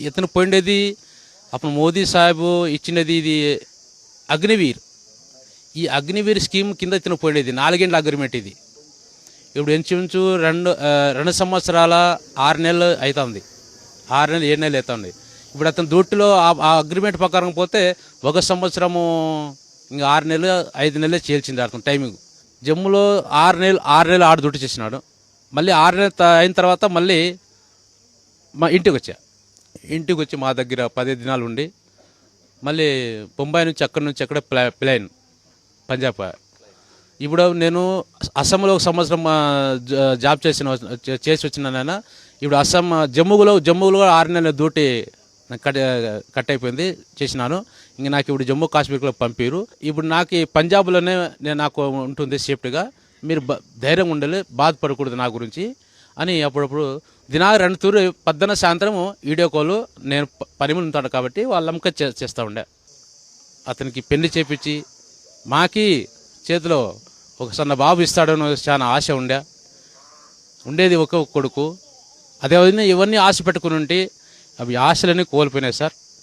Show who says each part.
Speaker 1: ఇతను పోయిండేది అప్పుడు మోదీ సాహెబ్ ఇచ్చినది ఇది అగ్నివీర్. ఈ అగ్నివీర్ స్కీమ్ కింద ఇతను పోయిండేది 4 ఏళ్ళ అగ్రిమెంట్ ఇది. ఇప్పుడు ఇంచుమించు 2 సంవత్సరాల 6 నెలలు అవుతుంది, 6 నెలలు 7 నెలలు అవుతుంది. ఇప్పుడు అతను డ్యూటీలో ఆ అగ్రిమెంట్ ప్రకారం పోతే 1 సంవత్సరము ఇంకా 6 నెలలు 5 నెలలే చేయాల్సింది అతను టైమింగ్. జమ్మూలో 6 నెలలు ఆడ డ్యూటీ చేసినాడు. మళ్ళీ 6 నెలలు అయిన తర్వాత మళ్ళీ మా ఇంటికి వచ్చి మా దగ్గర 10 దినాలు ఉండి మళ్ళీ బొంబాయి నుంచి అక్కడ ప్లేన్ పంజాబ్. ఇప్పుడు నేను అస్సాంలో 1 సంవత్సరం జాబ్ చేసి వచ్చినానైనా. ఇప్పుడు జమ్మూలో 6 నెలల డ్యూటీ కట్ అయిపోయింది చేసినాను. ఇంక నాకు ఇప్పుడు జమ్మూ కాశ్మీర్లో పంపారు. ఇప్పుడు నాకు పంజాబ్లోనే నాకు ఉంటుంది సేఫ్టీగా. మీరు ధైర్యంగా ఉండాలి, బాధపడకూడదు నా గురించి అని అప్పుడప్పుడు దినాలు 2 తూరు పొద్దున్న సాయంత్రం వీడియో కాల్ నేను పని మీద ఉంటాను కాబట్టి వాళ్ళ అమ్మక చేస్తూ ఉండే. అతనికి పెళ్లి చేపించి మాకి చేతిలో ఒక సన్న బాబు ఇస్తాడని చాలా ఆశ ఉండేది ఒక కొడుకు. అదే ఇవన్నీ ఆశ పెట్టుకుని ఉంటే అవి ఆశలన్నీ కోల్పోయినాయి సార్.